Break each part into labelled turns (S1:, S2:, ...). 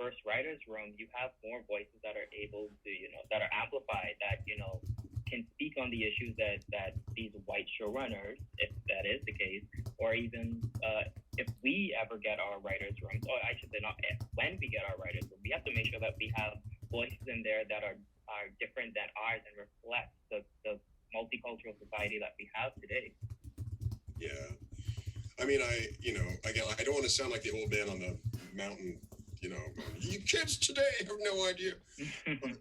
S1: diverse writers' room, you have more voices that are able to, that are amplified, that, can speak on the issues that these white showrunners, if that is the case, or even if we ever get our writers' rooms, or I should say not if, when we get our writers' room, we have to make sure that we have voices in there that are different than ours and reflect the multicultural society that we have today.
S2: Yeah. I mean, again, I don't want to sound like the old man on the mountain, you kids today have no idea. But,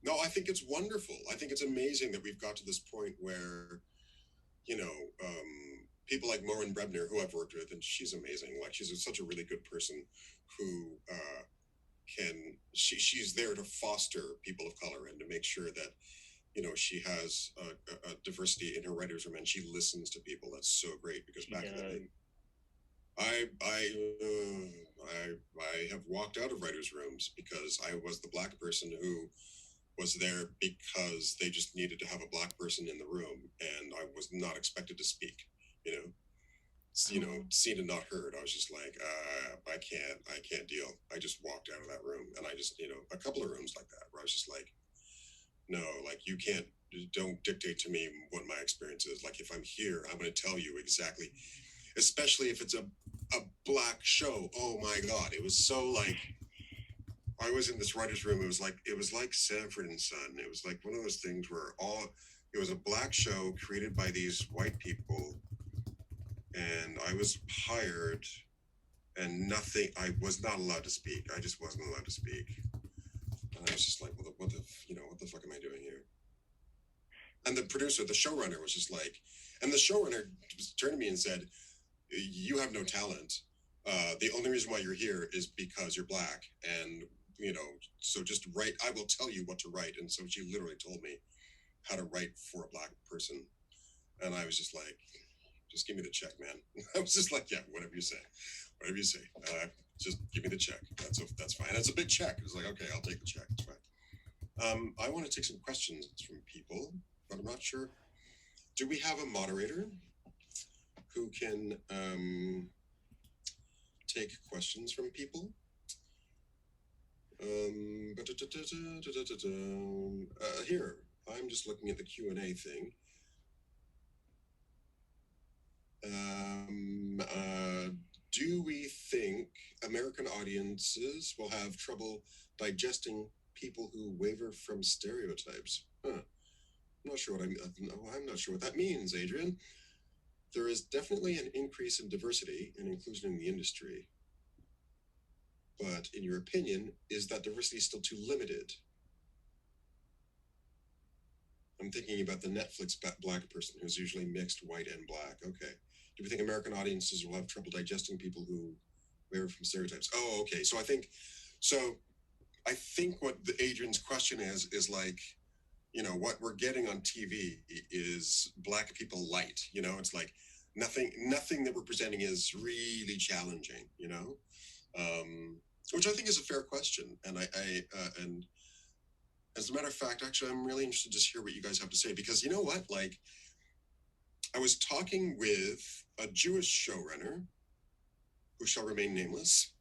S2: no, I think it's wonderful. I think it's amazing that we've got to this point where, people like Maureen Brebner, who I've worked with, and she's amazing. Like, she's such a really good person who she's there to foster people of color and to make sure that she has a diversity in her writers' room, and she listens to people. That's so great, because back in the day, I have walked out of writers' rooms because I was the Black person who was there because they just needed to have a Black person in the room, and I was not expected to speak. Seen and not heard. I was just like, I can't deal. I just walked out of that room, and I just, a couple of rooms like that where I was just like, no, like, don't dictate to me what my experience is. Like, if I'm here, I'm going to tell you exactly, especially if it's a Black show. Oh my God. It was so like, I was in this writer's room. It was like Sanford and Son. It was like one of those things where it was a Black show created by these white people, and I was hired, and I was not allowed to speak. I just wasn't allowed to speak. And I was just like, what the fuck am I doing here? And the producer, the showrunner, was just like, and the showrunner turned to me and said, you have no talent. The only reason why you're here is because you're Black. And, so just write, I will tell you what to write. And so she literally told me how to write for a Black person. And I was just like, just give me the check, man. I was just like, yeah, whatever you say. Just give me the check. That's fine. It's a big check. It was like, okay, I'll take the check. It's fine. I want to take some questions from people, but I'm not sure. Do we have a moderator who can take questions from people? Here, I'm just looking at the Q&A thing. Do we think American audiences will have trouble digesting people who waver from stereotypes? I'm not sure I'm not sure what that means, Adrian. There is definitely an increase in diversity and inclusion in the industry. But in your opinion, is that diversity still too limited? I'm thinking about the Netflix Black person who's usually mixed white and Black. Okay. Do we think American audiences will have trouble digesting people who waver from stereotypes? Oh, okay. So I think what Adrian's question is like, what we're getting on TV is Black people light. It's like nothing that we're presenting is really challenging. Which I think is a fair question, and and as a matter of fact, actually, I'm really interested to hear what you guys have to say, because you know what, like, I was talking with a Jewish showrunner who shall remain nameless,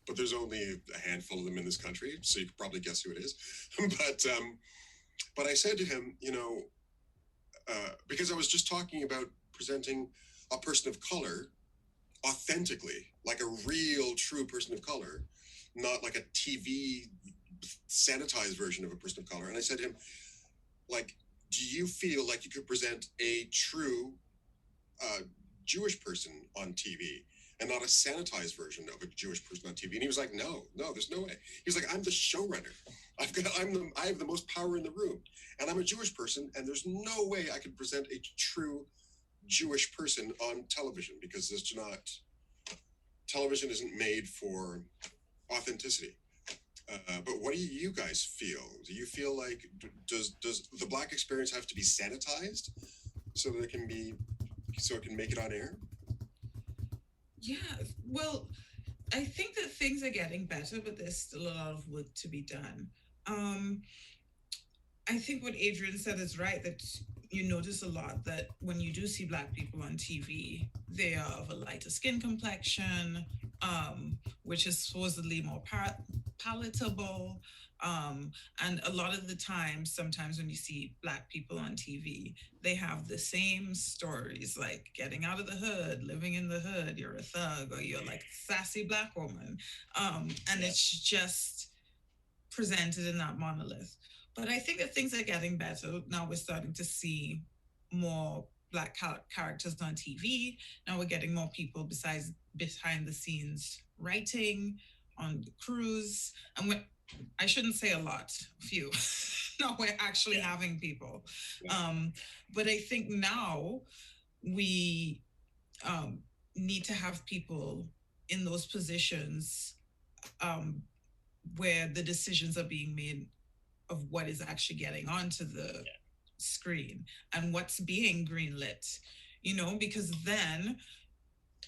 S2: but there's only a handful of them in this country, so you could probably guess who it is. But I said to him, because I was just talking about presenting a person of color authentically, like a real, true person of color, not like a TV sanitized version of a person of color. And I said to him, like, do you feel like you could present a true Jewish person on TV and not a sanitized version of a Jewish person on TV? And he was like, no, there's no way. He was like, I'm the showrunner. I have the most power in the room, and I'm a Jewish person, and there's no way I could present a true Jewish person on television, because television isn't made for authenticity. But what do you guys feel? Do you feel like, does the Black experience have to be sanitized so that it can make it on air?
S3: Yeah, well, I think that things are getting better, but there's still a lot of work to be done. I think what Adrian said is right, that you notice a lot that when you do see black people on TV, they are of a lighter skin complexion, which is supposedly more palatable. Um, and a lot of the time, sometimes when you see black people on TV, they have the same stories, like getting out of the hood, living in the hood, you're a thug, or you're like sassy black woman. And
S1: Yeah.
S3: it's just presented in that monolith. But I think that things are getting better. Now we're starting to see more black characters on TV. Now we're getting more people besides behind the scenes writing on the crews. And I shouldn't say a lot, few. No, we're actually
S1: Yeah.
S3: having people.
S1: Yeah.
S3: Um, but I think now we um, need to have people in those positions um, where the decisions are being made of what is actually getting onto the
S1: Yeah.
S3: screen and what's being greenlit, because then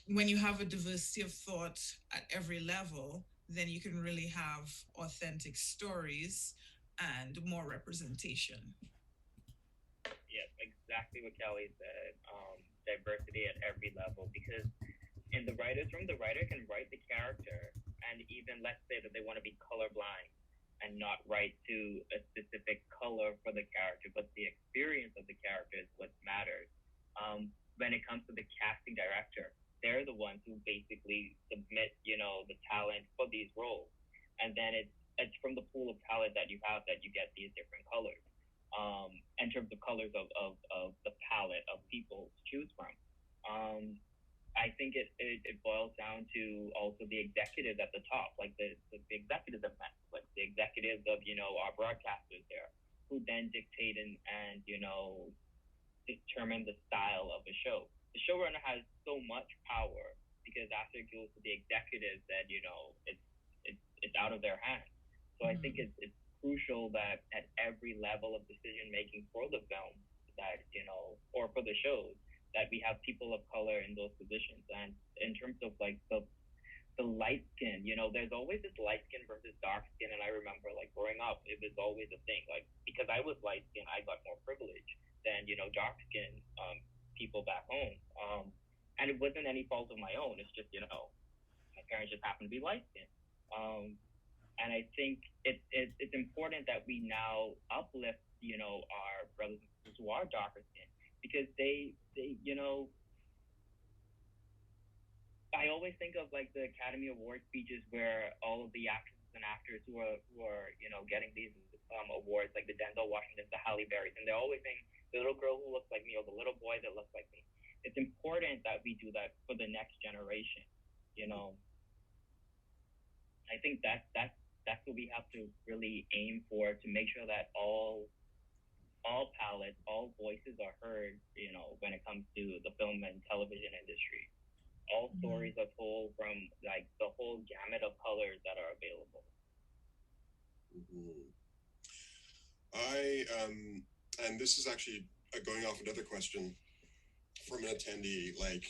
S3: when you have a diversity of thought at every level, then you can really have authentic stories and more representation.
S1: Yes, exactly what Kelly said. Diversity at every level, because in the writer's room, the writer can write the character, and even let's say that they want to be colorblind and not write to a specific color for the character, but the experience of the character is what matters. When it comes to the casting director, they're the ones who basically submit, the talent for these roles, and then it's from the pool of talent that you have that you get these different colors. In terms of colors of the palette of people to choose from. Um, I think it boils down to also the executives at the top, like the executives of Netflix, the executives of, our broadcasters there, who then dictate and determine the style of the show. The showrunner has so much power because after it goes to the executives, that it's out of their hands. So I think
S3: Mm-hmm.
S1: it's crucial that at every level of decision making for the film, that or for the shows, that we have people of color in those positions. And in terms of like the light skin, there's always this light skin versus dark skin. And I remember like growing up, it was always a thing. Like because I was light skin, I got more privilege than dark skin people back home. And it wasn't any fault of my own. It's just my parents just happened to be light skinned. And I think it's important that we now uplift our brothers and sisters who are darker skinned, because they I always think of like the Academy Award speeches where all of the actresses and actors who are getting these awards, like the Denzel Washingtons, the Halle Berrys, and they're always saying the little girl who looks like me or the little boy that looks like me. It's important that we do that for the next generation. You know, I think that's what we have to really aim for, to make sure that all palettes, all voices are heard. When it comes to the film and television industry, all
S3: Mm-hmm.
S1: stories are told from like the whole gamut of colors that are available.
S2: Mhm. I and this is actually going off another question from an attendee. Like,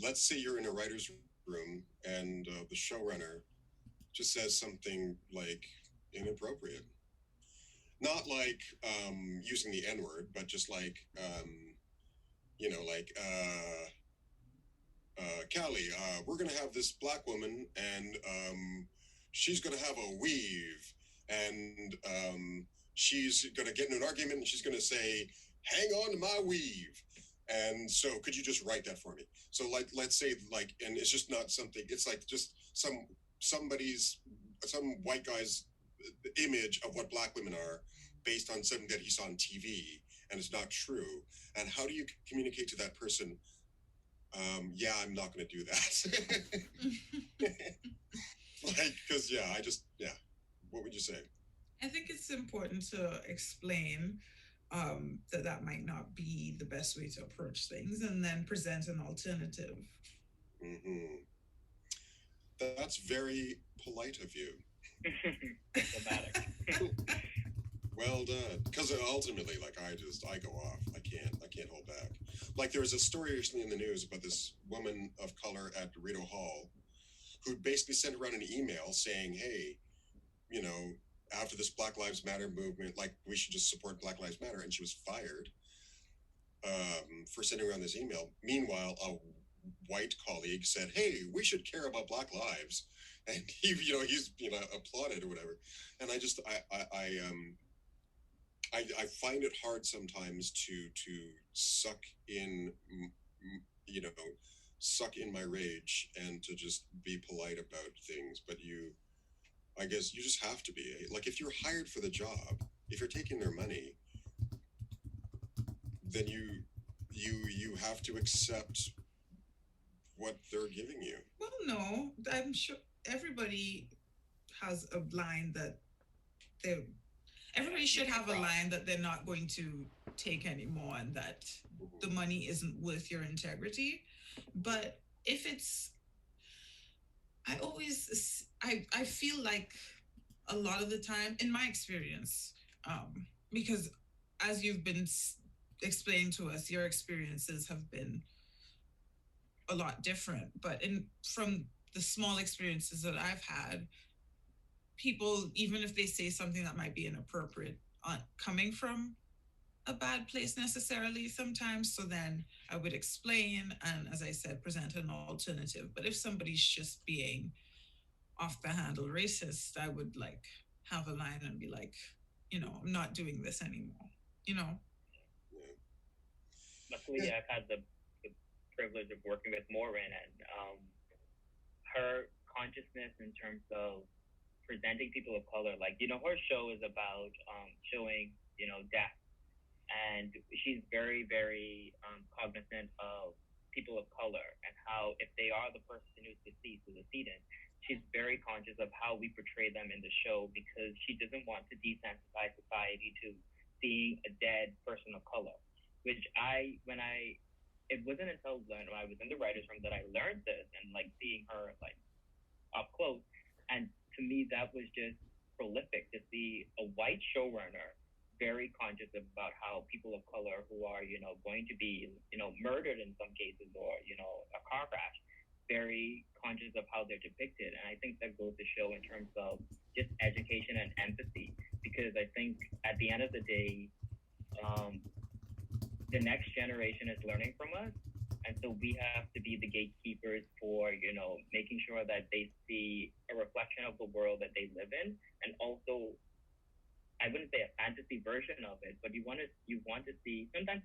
S2: let's say you're in a writer's room and the showrunner just says something like inappropriate, not like using the N word, but just like like Callie, we're gonna have this black woman, and she's gonna have a weave, and she's gonna get in an argument, and she's gonna say, "Hang on to my weave." And so, could you just write that for me? So, like, let's say, like, and it's just not something. It's like just some white guy's image of what black women are, based on something that he saw on TV, and it's not true. And how do you communicate to that person? Yeah, I'm not going to do that. Like, because yeah. What would you say?
S3: I think it's important to explain that might not be the best way to approach things, and then present an alternative.
S2: Mm-hmm. That's very polite of you.
S1: Diplomatic.
S2: Well done. Because ultimately, like, I go off. I can't hold back. Like, there was a story recently in the news about this woman of color at Dorito Hall who basically sent around an email saying, "Hey, you know, after this Black Lives Matter movement, like we should just support Black Lives Matter, and she was fired for sending around this email. Meanwhile, a white colleague said, "Hey, we should care about Black lives," and he's applauded or whatever. And I find it hard sometimes to suck in, you know, suck in my rage and to just be polite about things. But I guess you just have to be. Like, if you're hired for the job, if you're taking their money, then you have to accept what they're giving you.
S3: Well, no, I'm sure everybody has a line that they everybody should have a line that they're not going to take anymore, and that the money isn't worth your integrity. But if it's, I feel like a lot of the time, in my experience, because as you've been explaining to us, your experiences have been a lot different. But from the small experiences that I've had, people, even if they say something that might be inappropriate, aren't coming from a bad place necessarily sometimes. So then I would explain and, as I said, present an alternative. But if somebody's just being off the handle racist, I would like have a line and be like, I'm not doing this anymore.
S1: Luckily, I've had the privilege of working with Maureen, and her consciousness in terms of presenting people of color, like, her show is about showing, death. And she's very, very cognizant of people of color and how, if they are the person who's deceased, the decedent, she's very conscious of how we portray them in the show, because she doesn't want to desensitize society to seeing a dead person of color. Which it wasn't until when I was in the writer's room that I learned this, and like seeing her like up close. And to me, that was just prolific to see a white showrunner very conscious about how people of color who are, going to be, murdered in some cases, or, a car crash, very conscious of how they're depicted. And I think that goes to show in terms of just education and empathy, because I think at the end of the day, the next generation is learning from us. And so we have to be the gatekeepers for, making sure that they see a reflection of the world that they live in. And also, I wouldn't say a fantasy version of it, but you want to see, sometimes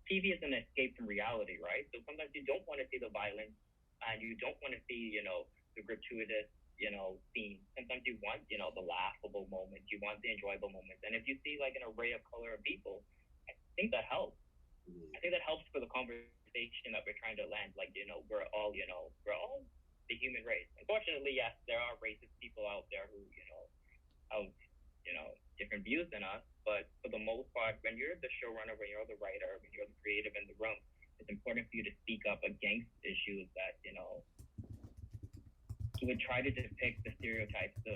S1: TV is an escape from reality, right? So sometimes you don't want to see the violence, and you don't want to see, the gratuitous, scenes. Sometimes you want, the laughable moments, you want the enjoyable moments. And if you see like an array of color of people, I think that helps. I think that helps for the conversation that we're trying to land. Like, we're all the human race. Unfortunately, yes, there are racist people out there who, have, different views than us. But for the most part, when you're the showrunner, when you're the writer, when you're the creative in the room, it's important for you to speak up against issues that, would try to depict the stereotypes, the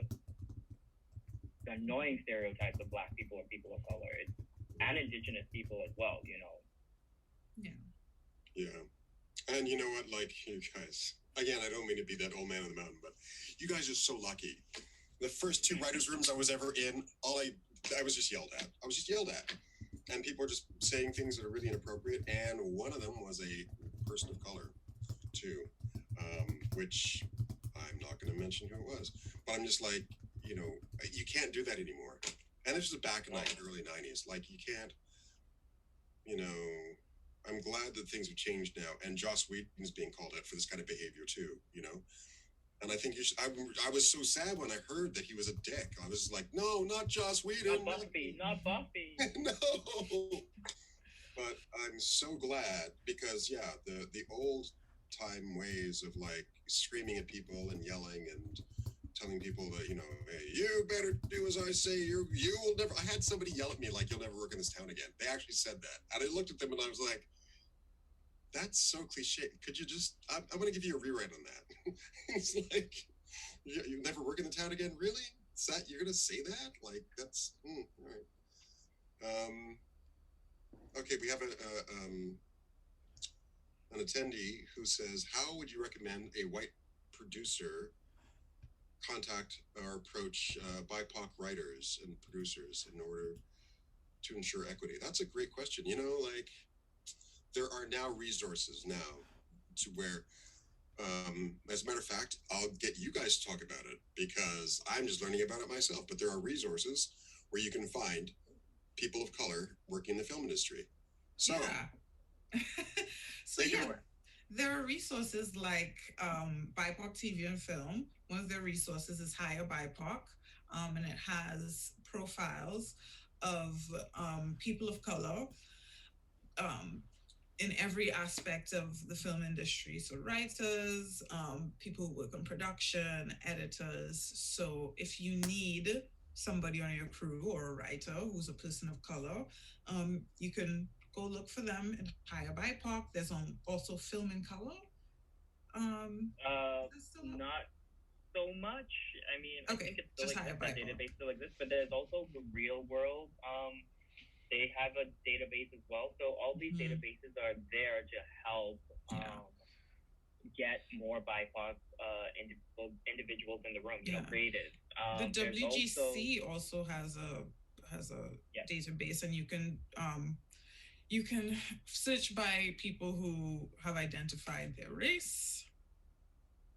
S1: annoying stereotypes of Black people or people of color, and Indigenous people as well,
S2: Yeah. And you know what, like, you guys, again, I don't mean to be that old man on the mountain, but you guys are so lucky. The first 2 writers' rooms I was ever in, I was just yelled at. I was just yelled at. And people were just saying things that are really inappropriate. And one of them was a person of color, too, which I'm not going to mention who it was. But I'm just like, you can't do that anymore. And this was back in like the early 90s. Like, you can't, I'm glad that things have changed now. And Joss Whedon's being called out for this kind of behavior, too, And I think I was so sad when I heard that he was a dick. I was like, no, not Joss Whedon.
S1: Not Buffy.
S2: No. But I'm so glad, because, yeah, the old time ways of like screaming at people and yelling and telling people that, hey, you better do as I say. You will never. I had somebody yell at me like, you'll never work in this town again. They actually said that. And I looked at them and I was like, that's so cliche. Could you just, I'm going to give you a rewrite on that. It's like, you never work in the town again? Really? You're going to say that? Like, that's, right. Okay, we have an attendee who says, how would you recommend a white producer contact or approach BIPOC writers and producers in order to ensure equity? That's a great question. You know, like there are now resources now to where, as a matter of fact, I'll get you guys to talk about it because I'm just learning about it myself. But there are resources where you can find people of color working in the film industry. So,
S3: yeah. So yeah, there are resources like BIPOC TV and film. One of their resources is Hire BIPOC, and it has profiles of people of color um, in every aspect of the film industry. So writers, people who work on production, editors. So if you need somebody on your crew or a writer who's a person of color, you can go look for them and hire BIPOC. There's also Film in Color.
S1: Not so much. I mean, I think it still exists. That database still exists, but there's also the Real World. They have a database as well. So all these databases are there to help get more BIPOC individuals in the room, you know, creative.
S3: The WGC also has a database, and you can search by people who have identified their race.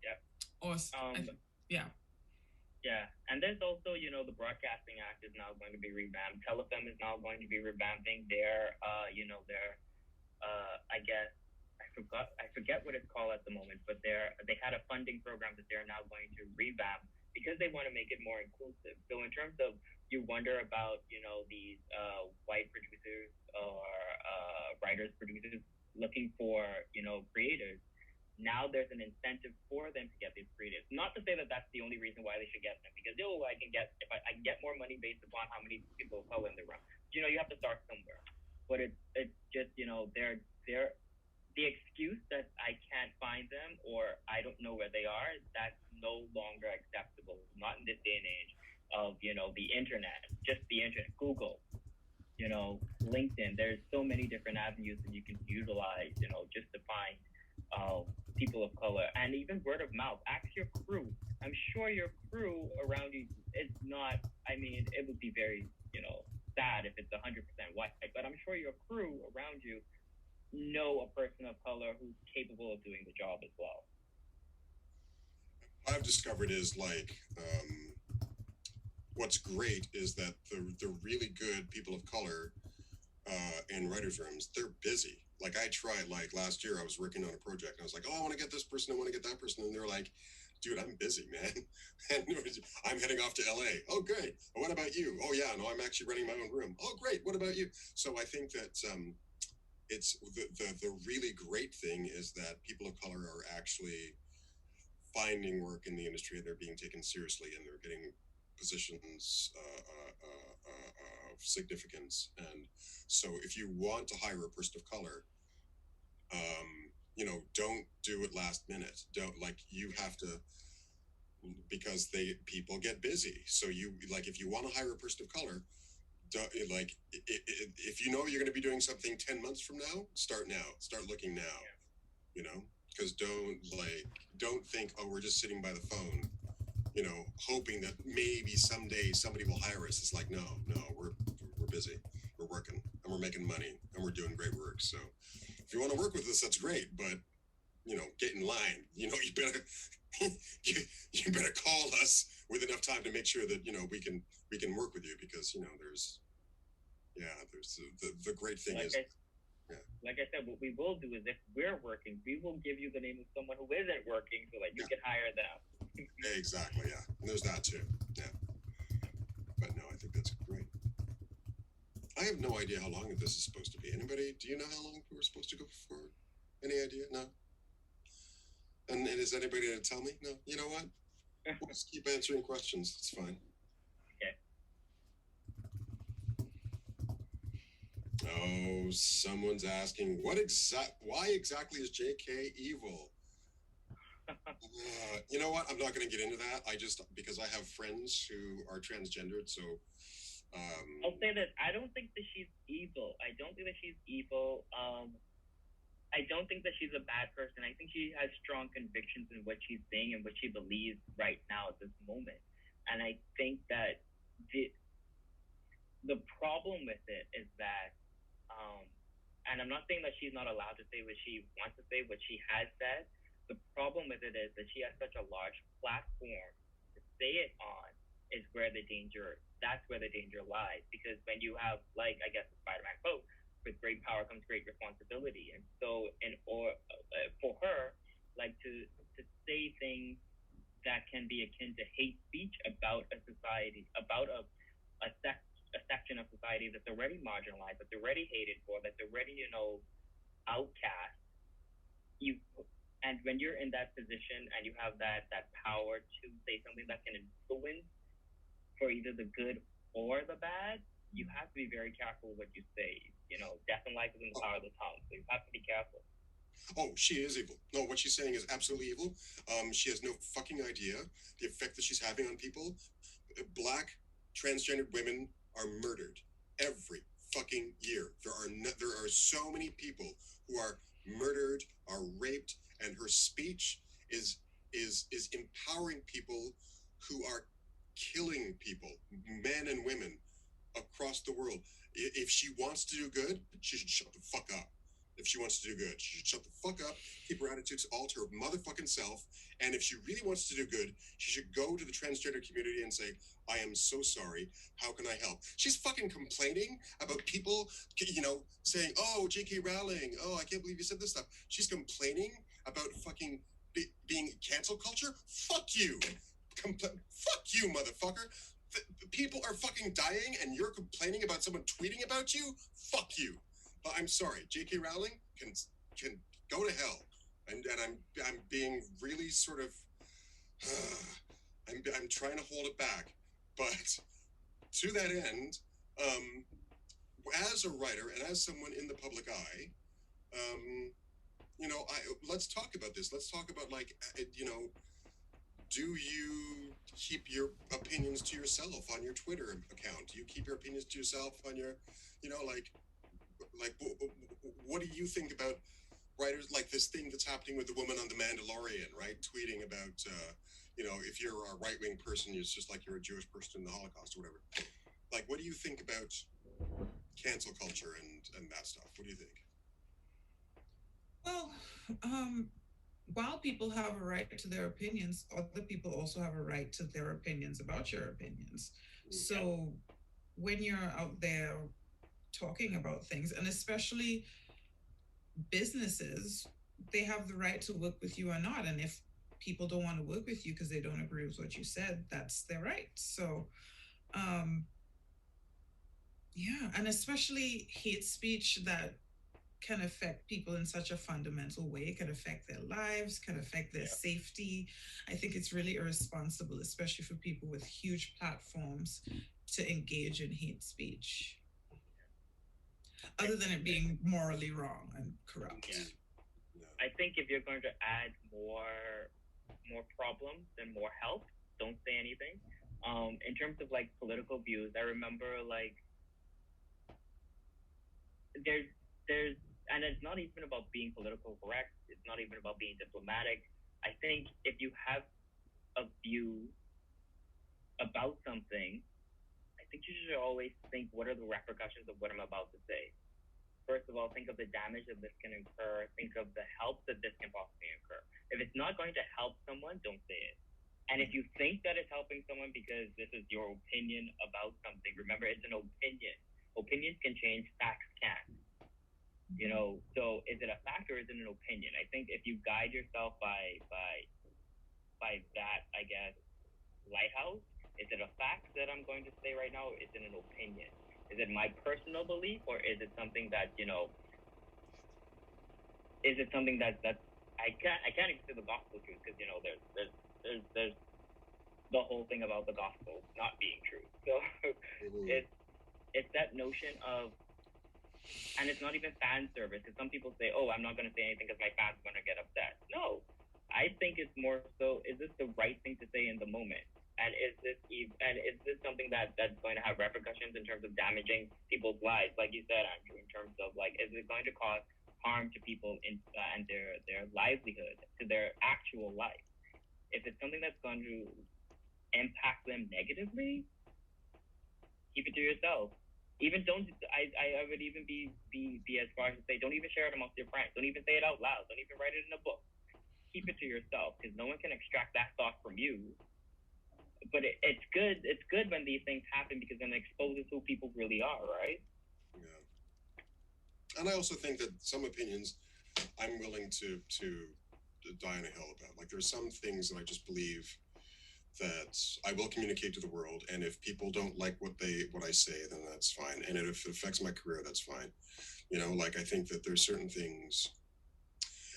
S1: Yeah.
S3: Or
S1: Yeah, and there's also, you know, the Broadcasting Act is now going to be revamped. Telefilm is now going to be revamping their, I guess, I forget what it's called at the moment, but they had a funding program that they're now going to revamp because they want to make it more inclusive. So in terms of, you wonder about, you know, these white producers or writers, producers looking for, you know, creators. Now there's an incentive for them to get these creatives. Not to say that that's the only reason why they should get them, because I can get more money based upon how many people of color in the room. You know, you have to start somewhere. But it's just, you know, they're the excuse that I can't find them or I don't know where they are. That's no longer acceptable. Not in this day and age of, you know, the internet, just the internet, Google, you know, LinkedIn. There's so many different avenues that you can utilize, you know, just to find people of color, and even word of mouth. Ask your crew. I'm sure your crew around you, it's not, I mean, it would be very, you know, sad if it's 100% white, but I'm sure your crew around you know a person of color who's capable of doing the job as well.
S2: What I've discovered is like, what's great is that the really good people of color in writers' rooms, they're busy. Like I tried, like last year I was working on a project and I was like, oh, I want to get this person, I want to get that person. And they're like, dude, I'm busy, man. And I'm heading off to LA. Oh, great. What about you? Oh yeah, no, I'm actually renting my own room. Oh, great. What about you? So I think that it's the really great thing is that people of color are actually finding work in the industry and they're being taken seriously and they're getting positions of significance. And so if you want to hire a person of color, you know, don't do it last minute. Don't, like, you have to, because people get busy. So you, like, if you want to hire a person of color, like if you know you're going to be doing something 10 months from now, start looking now, you know, because don't think, oh, we're just sitting by the phone, you know, hoping that maybe someday somebody will hire us. It's like, no, we're busy, we're working, and we're making money, and we're doing great work. So if you want to work with us, that's great, but you know, get in line. You know, you better you better call us with enough time to make sure that, you know, we can work with you, because, you know, there's the great thing is.
S1: Like I said, what we will do is if we're working, we will give you the name of someone who isn't working so that you can hire them.
S2: Exactly, yeah. And there's that too. Yeah. But no, I think that's great. I have no idea how long this is supposed to be. Anybody, do you know how long we're supposed to go for? Any idea? No? And is anybody going to tell me? No? You know what? We'll just keep answering questions. It's fine. Oh, someone's asking, why exactly is JK evil? You know what? I'm not going to get into that. Because I have friends who are transgendered, so.
S1: I'll say that I don't think that she's evil. I don't think that she's a bad person. I think she has strong convictions in what she's saying and what she believes right now at this moment. And I think that the problem with it is that, and I'm not saying that she's not allowed to say what she wants to say, what she has said. The problem with it is that she has such a large platform to say it on that's where the danger lies. Because when you have, like, I guess the Spider-Man quote, with great power comes great responsibility. And so, for her, like, to say things that can be akin to hate speech about a society, about a section of society that's already marginalized, that's already hated for, that's already, outcast. And when you're in that position and you have that power to say something that can influence for either the good or the bad, you have to be very careful what you say. Death and life is in the power of the tongue, so you have to be careful.
S2: Oh, she is evil. No, what she's saying is absolutely evil. She has no fucking idea the effect that she's having on people. Black transgendered women are murdered every fucking year. There are so many people who are murdered, are raped, and her speech is empowering people who are killing people, men and women, across the world. If she wants to do good, she should shut the fuck up. If she wants to do good, she should shut the fuck up, keep her attitudes all to her motherfucking self. And if she really wants to do good, she should go to the transgender community and say, I am so sorry. How can I help? She's fucking complaining about people, saying, oh, J.K. Rowling, oh, I can't believe you said this stuff. She's complaining about fucking being cancel culture. Fuck you. Fuck you, motherfucker. People are fucking dying and you're complaining about someone tweeting about you? Fuck you. But I'm sorry, J.K. Rowling can go to hell. And I'm being really sort of I'm trying to hold it back. But to that end, as a writer and as someone in the public eye, let's talk about this. Let's talk about, like, do you keep your opinions to yourself on your Twitter account? Do you keep your opinions to yourself on your, what do you think about writers like this thing that's happening with the woman on The Mandalorian, right? Tweeting about, if you're a right-wing person, it's just like you're a Jewish person in the Holocaust or whatever. Like, what do you think about cancel culture and that stuff? What do you think?
S3: Well, while people have a right to their opinions, other people also have a right to their opinions about your opinions. So when you're out there talking about things, and especially businesses, they have the right to work with you or not. And if people don't want to work with you because they don't agree with what you said, that's their right. So, yeah, and especially hate speech that can affect people in such a fundamental way, can affect their lives, can affect their safety. I think it's really irresponsible, especially for people with huge platforms, to engage in hate speech, other than it being morally wrong and corrupt.
S1: I think if you're going to add more problems and more help, don't say anything. In terms of, like, political views, I remember, like, there's and it's not even about being political correct. It's not even about being diplomatic. I think if you have a view about something, I think you should always think, what are the repercussions of what I'm about to say? First of all, think of the damage that this can incur. Think of the help that this can possibly incur. If it's not going to help someone, don't say it. And if you think that it's helping someone because this is your opinion about something, remember, it's an opinion. Opinions can change, facts can't. So is it a fact or is it an opinion? I think if you guide yourself by that, I guess, lighthouse, is it a fact that I'm going to say right now, or is it an opinion? Is it my personal belief, or is it something that, is it something that I can't even say the gospel truth, because, there's the whole thing about the gospel not being true. So it's that notion of, and it's not even fan service, because some people say, oh, I'm not going to say anything because my fans are going to get upset. No, I think it's more so, is this the right thing to say in the moment? And is this something that's going to have repercussions in terms of damaging people's lives? Like you said, Andrew, in terms of, like, is it going to cause harm to people and their livelihood, to their actual life. If it's something that's going to impact them negatively, keep it to yourself. Even don't. I would even be as far as to say, don't even share it amongst your friends. Don't even say it out loud. Don't even write it in a book. Keep it to yourself, because no one can extract that thought from you. But it's good. It's good when these things happen, because then it exposes who people really are, right?
S2: Yeah. And I also think that some opinions I'm willing to die on a hill about. Like, there's some things that I just believe that I will communicate to the world, and if people don't like what I say, then that's fine. And if it affects my career, that's fine. You know, like, I think that there's certain things,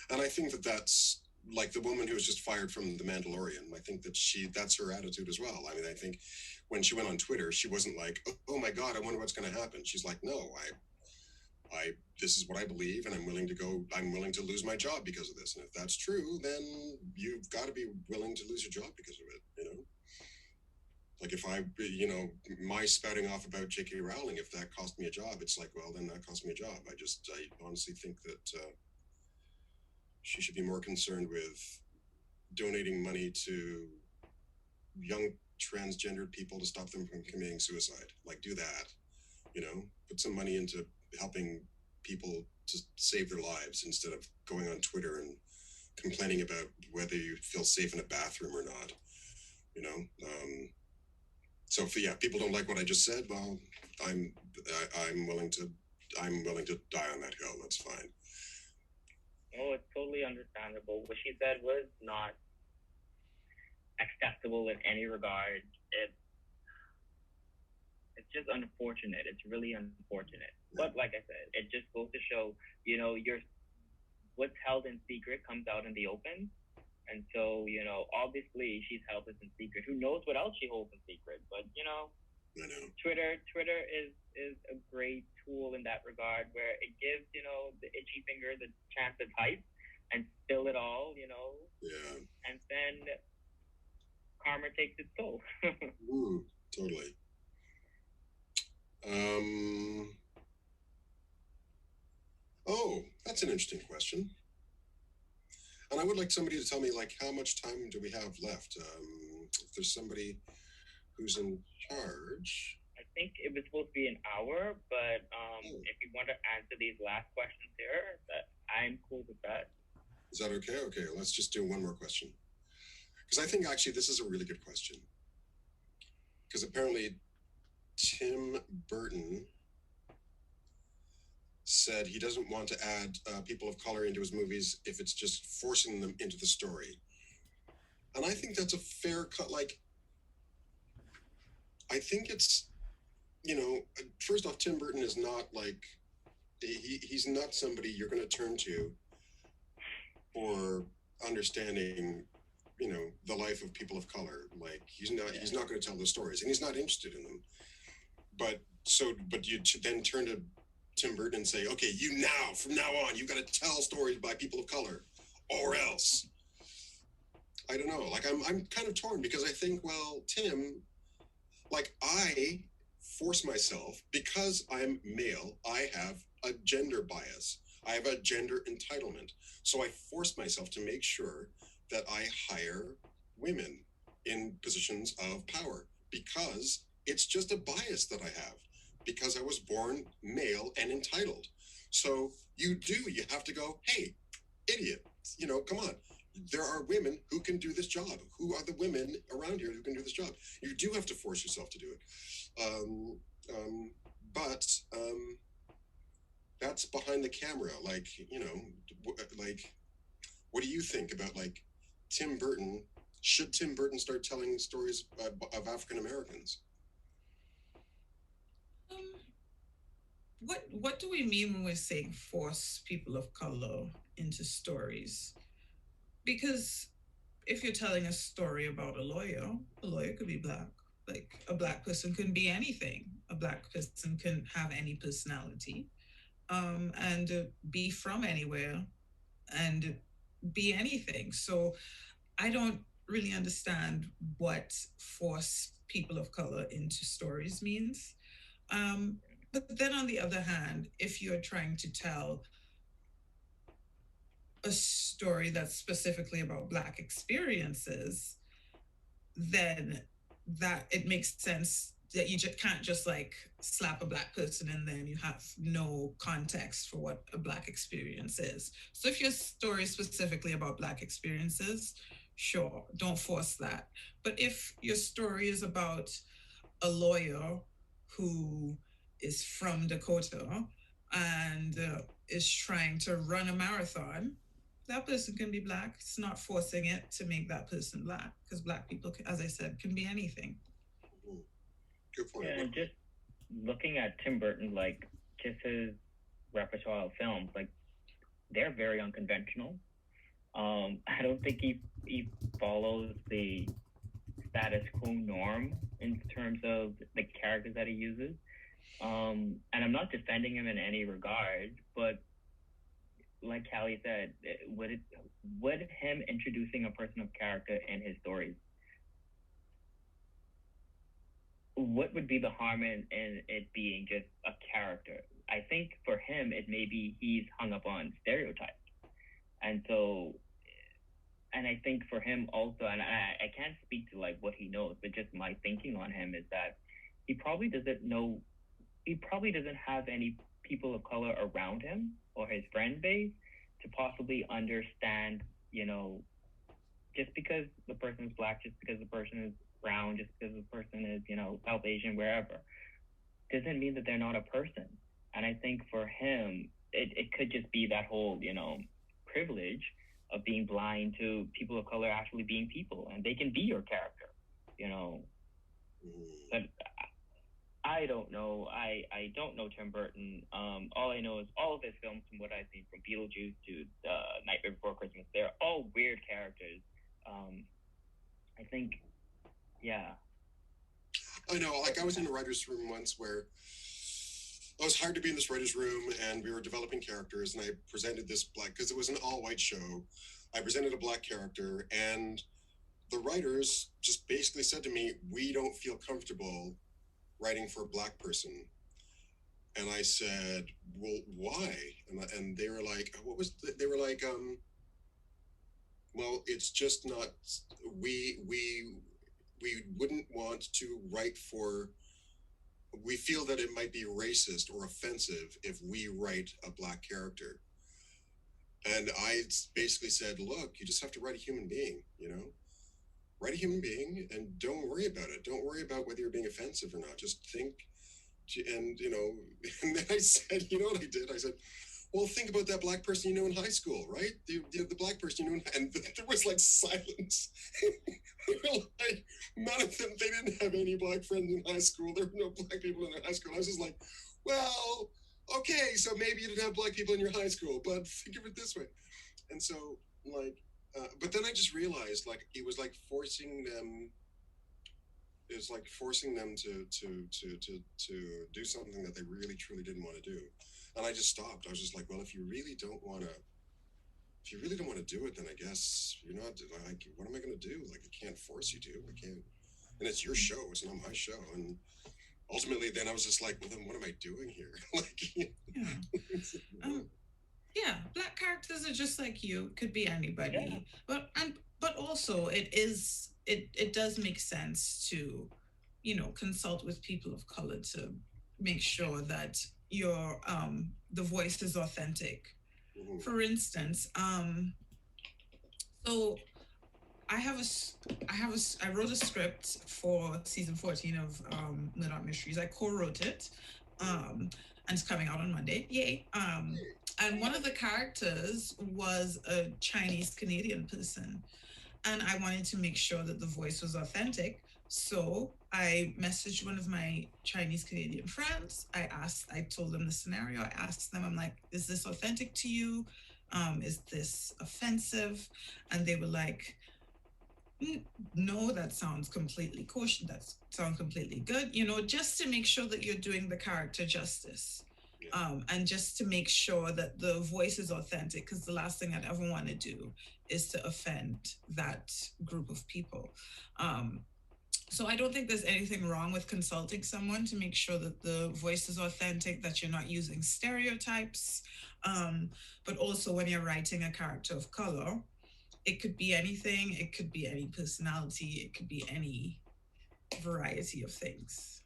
S2: and I think that that's like the woman who was just fired from The Mandalorian. I think that that's her attitude as well. I mean, I think when she went on Twitter, she wasn't like, oh my God, I wonder what's going to happen. She's like, no, this is what I believe, and I'm willing to lose my job because of this. And if that's true, then you've got to be willing to lose your job because of it, you know? Like, if my spouting off about J.K. Rowling, if that cost me a job, it's like, well, then that cost me a job. I honestly think that she should be more concerned with donating money to young transgendered people to stop them from committing suicide. Like, do that, you know? Put some money into helping people to save their lives instead of going on Twitter and complaining about whether you feel safe in a bathroom or not, you know? So if people don't like what I just said, well, I'm willing to die on that hill. That's fine.
S1: Oh, it's totally understandable. What she said was not acceptable in any regard. It's just unfortunate. It's really unfortunate. But like I said, it just goes to show, what's held in secret comes out in the open. And so, obviously she's held this in secret. Who knows what else she holds in secret? But,
S2: I know.
S1: Twitter is a great tool in that regard, where it gives, the itchy finger the chance to type and spill it all,
S2: Yeah.
S1: And then karma takes its toll.
S2: Totally. Oh, that's an interesting question. And I would like somebody to tell me, like, how much time do we have left? If there's somebody who's in charge.
S1: I think it was supposed to be an hour, but if you want to answer these last questions here, I'm cool with that.
S2: Is that okay? Okay, let's just do one more question. Because I think actually this is a really good question. Because apparently Tim Burton said he doesn't want to add people of color into his movies if it's just forcing them into the story. And I think that's a fair cut. Like, I think it's, first off, Tim Burton is not like, he's not somebody you're going to turn to for understanding, the life of people of color. Like, he's not going to tell those stories, and he's not interested in them. But you then turn to Tim Burton and say, okay, from now on, you've got to tell stories by people of color, or else. I don't know. Like, I'm kind of torn, because I think, well, Tim, like, I force myself, because I'm male, I have a gender bias. I have a gender entitlement. So I force myself to make sure that I hire women in positions of power, because it's just a bias that I have, because I was born male and entitled. So you have to go, hey, idiot, come on. There are women who can do this job. Who are the women around here who can do this job? You do have to force yourself to do it. But that's behind the camera. Like, like, what do you think about, like, Tim Burton? Should Tim Burton start telling stories of African Americans?
S3: What do we mean when we're saying force people of color into stories? Because if you're telling a story about a lawyer could be black. Like, a black person can be anything. A black person can have any personality, and be from anywhere, and be anything. So I don't really understand what force people of color into stories means. But then on the other hand, if you're trying to tell a story that's specifically about Black experiences, then that it makes sense that you just can't just like slap a Black person and then you have no context for what a Black experience is. So if your story is specifically about Black experiences, sure, don't force that. But if your story is about a lawyer who is from Dakota and is trying to run a marathon, that person can be Black. It's not forcing it to make that person Black, because Black people, as I said, can be anything.
S2: Good point.
S1: Yeah, and just looking at Tim Burton, like just his repertoire of films, like they're very unconventional. I don't think he follows the status quo norm in terms of the characters that he uses. And I'm not defending him in any regard, but like Callie said, would him introducing a person of character in his stories, what would be the harm in it being just a character? I think for him, it may be he's hung up on stereotypes. And so, and I think for him also, and I can't speak to like what he knows, but just my thinking on him is that he probably doesn't have any people of color around him or his friend base to possibly understand, just because the person is Black, just because the person is brown, just because the person is, South Asian, wherever, doesn't mean that they're not a person. And I think for him, it could just be that whole, privilege of being blind to people of color actually being people, and they can be your character, But I don't know. I don't know Tim Burton. All I know is all of his films, from what I've seen, from Beetlejuice to Nightmare Before Christmas, they're all weird characters. I think, yeah.
S2: I know. Like, I was in a writer's room once where it was hard to be in this writer's room, and we were developing characters, and I presented this Black, because it was an all-white show. I presented a Black character, and the writers just basically said to me, "We don't feel comfortable writing for a Black person." And I said, "Well, why?" And they were like, they were like, well, it's just not, we wouldn't want to write for, we feel that it might be racist or offensive if we write a Black character. And I basically said, look, you just have to write a human being, write a human being and don't worry about it. Don't worry about whether you're being offensive or not. Just think. And, and then I said, you know what I did? I said, well, think about that Black person you know in high school, right? The Black person you know, and there was like silence. They were like, none of them, they didn't have any Black friends in high school. There were no Black people in their high school. I was just like, well, okay, so maybe you didn't have Black people in your high school, but think of it this way. And so, like, but then I just realized, like, it was like forcing them. It was like forcing them to do something that they really truly didn't want to do. And I just stopped. I was just like, well, if you really don't want to do it, then I guess you're not, like, what am I going to do? Like, I can't force you to. I can't. And it's your show. It's not my show. And ultimately, then I was just like, well, then what am I doing here? Like,
S3: yeah, Black characters are just like you. Could be anybody. Yeah. But also it does make sense to, consult with people of color to make sure that your the voice is authentic. Mm-hmm. For instance, so I wrote a script for season 14 of Midnight Mysteries. I co-wrote it, and it's coming out on Monday. Yay! And one of the characters was a Chinese Canadian person, and I wanted to make sure that the voice was authentic. So I messaged one of my Chinese Canadian friends. I told them the scenario. I asked them, I'm like, is this authentic to you? Is this offensive? And they were like, no, that sounds completely kosher. That sounds completely good. Just to make sure that you're doing the character justice. And just to make sure that the voice is authentic, because the last thing I'd ever want to do is to offend that group of people. So I don't think there's anything wrong with consulting someone to make sure that the voice is authentic, that you're not using stereotypes. Um, but also when you're writing a character of color, it could be anything, it could be any personality, it could be any variety of things.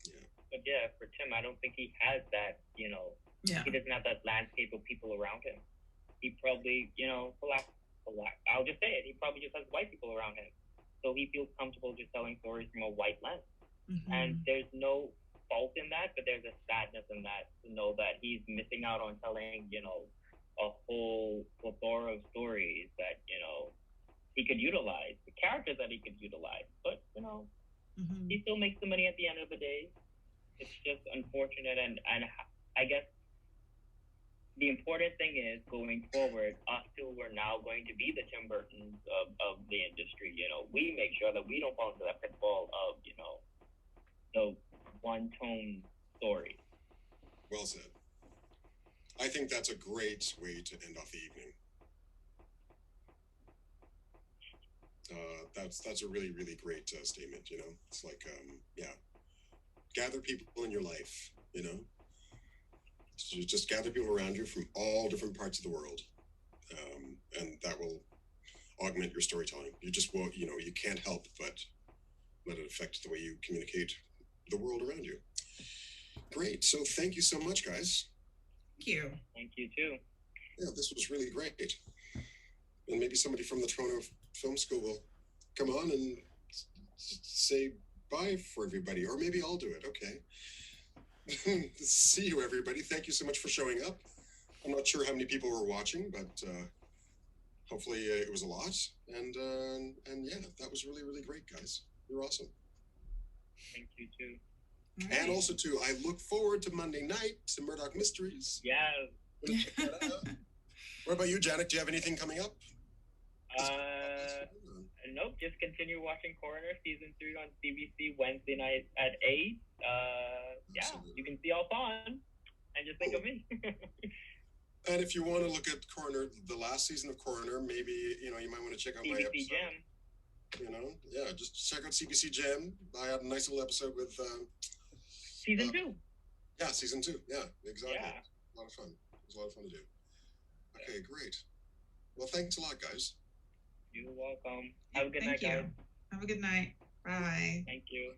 S2: Yeah.
S1: But yeah, for Tim, I don't think he has that,
S3: Yeah.
S1: he doesn't have that landscape of people around him. He probably, I'll just say it, he probably just has white people around him. So he feels comfortable just telling stories from a white lens.
S3: Mhm.
S1: And there's no fault in that, but there's a sadness in that to know that he's missing out on telling, a whole plethora of stories that, he could utilize, the characters that he could utilize. But,
S3: Mhm.
S1: he still makes the money at the end of the day. It's just unfortunate, and I guess the important thing is going forward, us two are now going to be the Tim Burtons of the industry. We make sure that we don't fall into that pitfall of, the one-tone story.
S2: Well said. I think that's a great way to end off the evening. That's a really, really great statement. It's like, yeah, gather people in your life. So just gather people around you from all different parts of the world, and that will augment your storytelling. You just won't, you can't help but let it affect the way you communicate the world around you. Great. So thank you so much, guys.
S3: Thank you.
S1: Thank you too.
S2: Yeah, this was really great. And maybe somebody from the Toronto Film School will come on and say bye for everybody, or maybe I'll do it. Okay. See you, everybody. Thank you so much for showing up. I'm not sure how many people were watching, but hopefully it was a lot. And yeah, that was really, really great, guys. You're awesome.
S1: Thank you too.
S3: All right.
S2: And also, too, I look forward to Monday night to Murdoch Mysteries.
S1: Yeah.
S2: I'm gonna check that out. What about you, Janet? Do you have anything coming up?
S1: Nope. Just continue watching Coroner season 3 on CBC Wednesday night at 8. Yeah, you can see all fun and just think of me.
S2: And if you want to look at Coroner, the last season of Coroner, maybe you might want to check out my
S1: CBC
S2: episode.
S1: Gem.
S2: Yeah, just check out CBC Gem. I had a nice little episode with
S1: season 2.
S2: Yeah, season 2. Yeah, exactly.
S1: Yeah.
S2: A lot of fun. It was a lot of fun to do. Okay, great. Well, thanks a lot, guys.
S1: You're welcome. Have a good night,
S3: Thank you.
S1: guys.
S3: Have a good night. Bye.
S1: Thank you.